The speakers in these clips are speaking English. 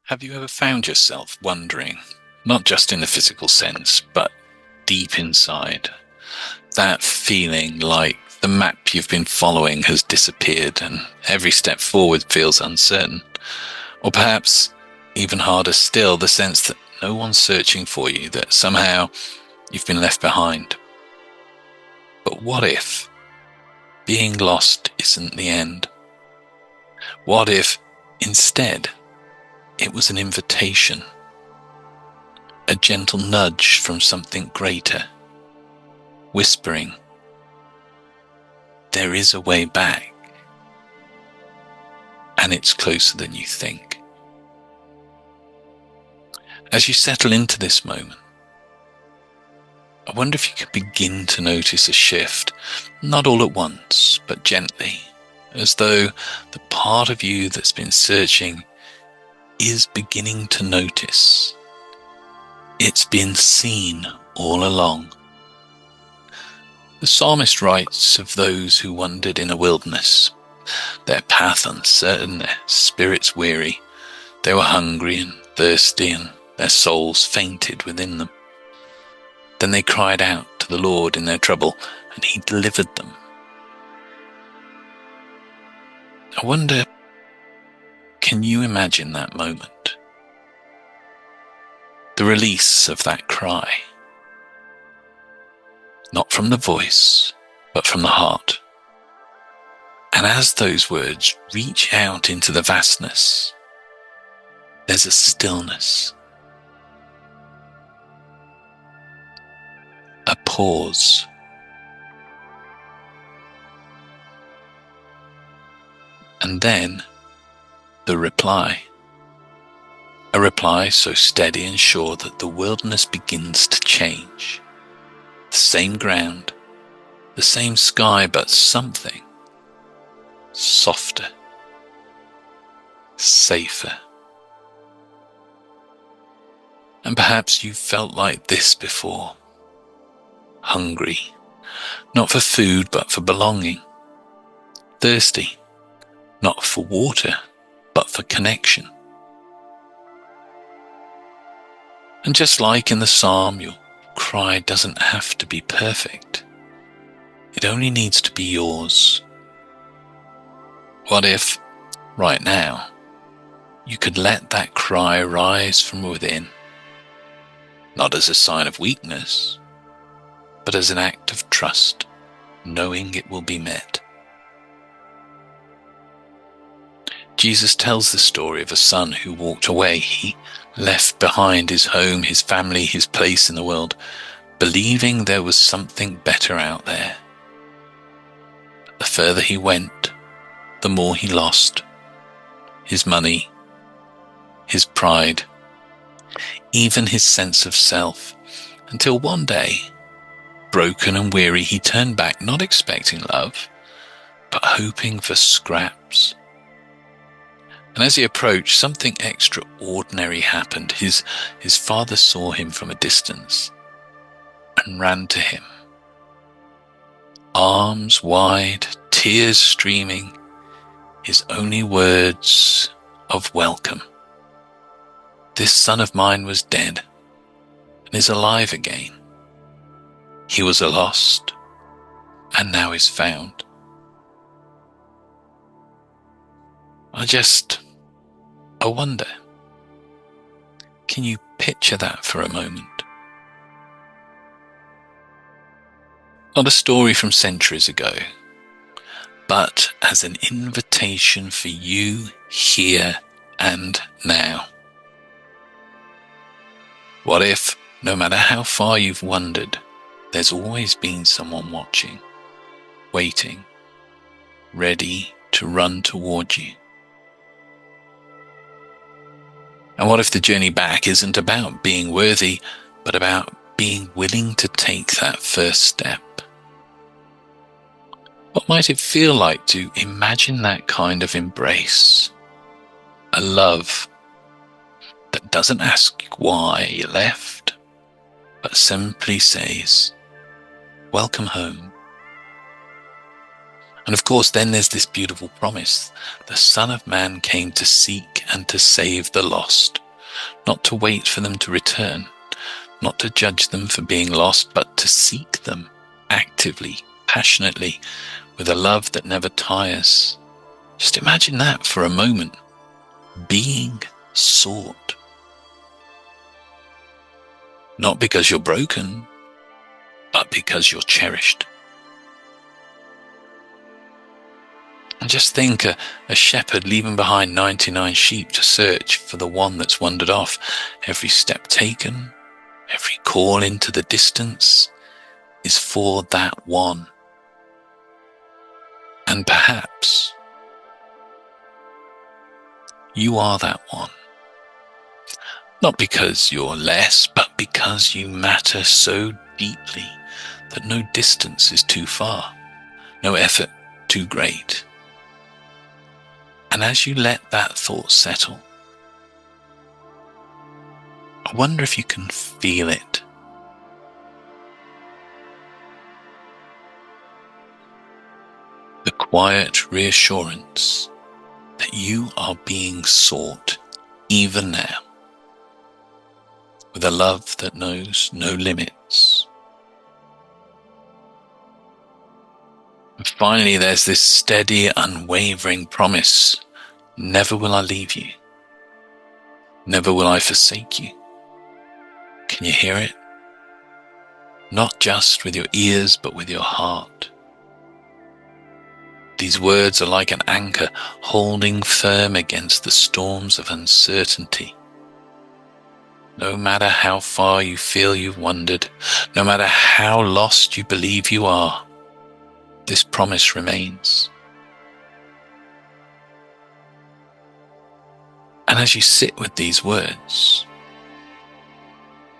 Have you ever found yourself wondering, not just in the physical sense, but deep inside, that feeling like the map you've been following has disappeared and every step forward feels uncertain? Or perhaps, even harder still, the sense that no one's searching for you, that somehow you've been left behind? But what if being lost isn't the end? What if, instead, it was an invitation, a gentle nudge from something greater, whispering, there is a way back, and it's closer than you think? As you settle into this moment, I wonder if you could begin to notice a shift, not all at once, but gently, as though the part of you that's been searching is beginning to notice. It's been seen all along. The psalmist writes of those who wandered in a wilderness, their path uncertain, their spirits weary. They were hungry and thirsty, and their souls fainted within them. Then they cried out to the Lord in their trouble, and he delivered them. I wonder, can you imagine that moment? The release of that cry. Not from the voice, but from the heart. And as those words reach out into the vastness, there's a stillness. A pause. And then the reply. A reply so steady and sure that the wilderness begins to change. The same ground, the same sky, but something softer, safer. And perhaps you've felt like this before. Hungry, not for food, but for belonging. Thirsty, not for water, but for connection. And just like in the psalm, your cry doesn't have to be perfect. It only needs to be yours. What if, right now, you could let that cry rise from within, not as a sign of weakness, but as an act of trust, knowing it will be met? Jesus tells the story of a son who walked away. He left behind his home, his family, his place in the world, believing there was something better out there. But the further he went, the more he lost. His money, his pride, even his sense of self, until one day, broken and weary, he turned back, not expecting love, but hoping for scraps. And as he approached, something extraordinary happened. His father saw him from a distance and ran to him. Arms wide, tears streaming, his only words of welcome. This son of mine was dead and is alive again. He was lost and now is found. I wonder, can you picture that for a moment? Not a story from centuries ago, but as an invitation for you here and now. What if, no matter how far you've wandered, there's always been someone watching, waiting, ready to run toward you? And what if the journey back isn't about being worthy, but about being willing to take that first step? What might it feel like to imagine that kind of embrace? A love that doesn't ask why you left, but simply says, welcome home. And of course, then there's this beautiful promise. The Son of Man came to seek and to save the lost, not to wait for them to return, not to judge them for being lost, but to seek them actively, passionately, with a love that never tires. Just imagine that for a moment, being sought. Not because you're broken, but because you're cherished. And just think a shepherd leaving behind 99 sheep to search for the one that's wandered off. Every step taken, every call into the distance is for that one. And perhaps you are that one. Not because you're less, but because you matter so deeply that no distance is too far, no effort too great. And as you let that thought settle, I wonder if you can feel it. The quiet reassurance that you are being sought even now, with a love that knows no limits. And finally, there's this steady, unwavering promise: never will I leave you. Never will I forsake you. Can you hear it? Not just with your ears, but with your heart. These words are like an anchor holding firm against the storms of uncertainty. No matter how far you feel you've wandered, no matter how lost you believe you are, this promise remains. And as you sit with these words,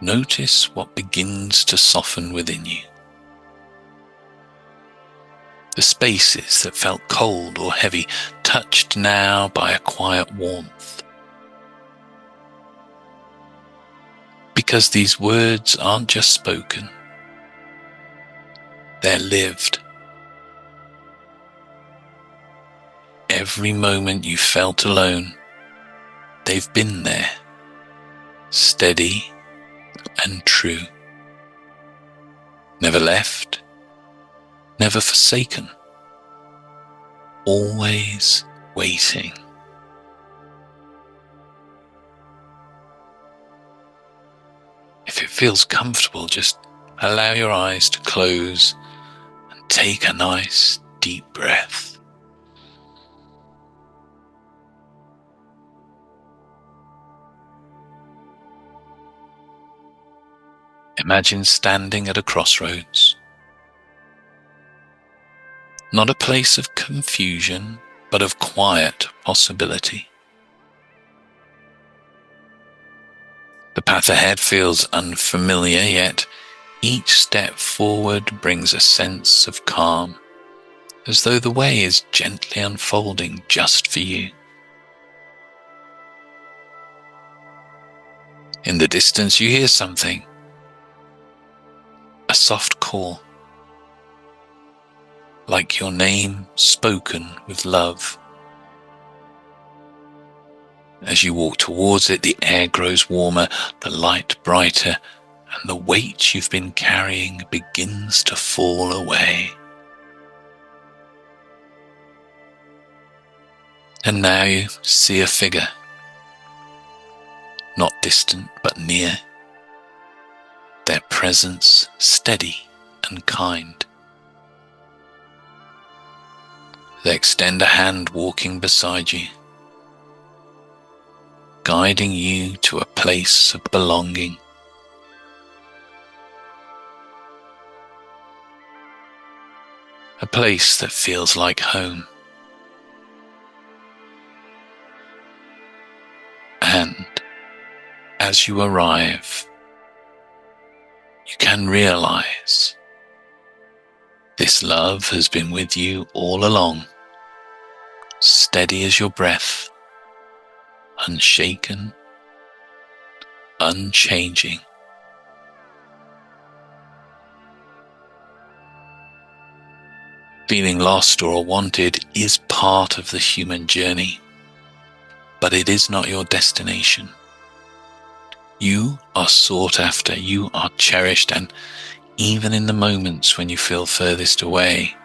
notice what begins to soften within you. The spaces that felt cold or heavy, touched now by a quiet warmth. Because these words aren't just spoken, they're lived. Every moment you felt alone, they've been there, steady and true. Never left, never forsaken, always waiting. If it feels comfortable, just allow your eyes to close and take a nice deep breath. Imagine standing at a crossroads. Not a place of confusion, but of quiet possibility. The path ahead feels unfamiliar, yet each step forward brings a sense of calm, as though the way is gently unfolding just for you. In the distance, you hear something. A soft call, like your name spoken with love. As you walk towards it, the air grows warmer, the light brighter, and the weight you've been carrying begins to fall away. And now you see a figure, not distant but near, their presence steady and kind. They extend a hand, walking beside you, guiding you to a place of belonging. A place that feels like home. And as you arrive, you can realize this love has been with you all along, steady as your breath, unshaken, unchanging. Feeling lost or wanted is part of the human journey. but it is not your destination. You are sought after, you are cherished, and even in the moments when you feel furthest away,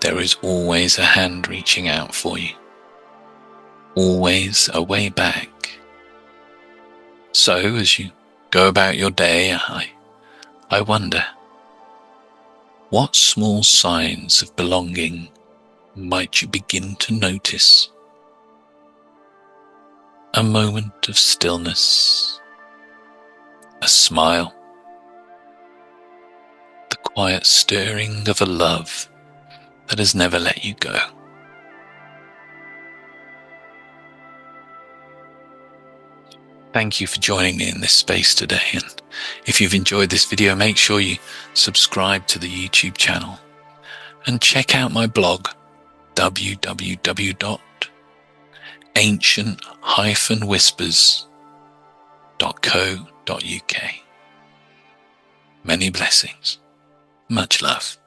there is always a hand reaching out for you. Always a way back. So as you go about your day, I wonder, what small signs of belonging might you begin to notice? A moment of stillness, a smile, the quiet stirring of a love that has never let you go. Thank you for joining me in this space today, and if you've enjoyed this video, make sure you subscribe to the YouTube channel and check out my blog www.ancient-whispers.co.uk. Many blessings. Much love.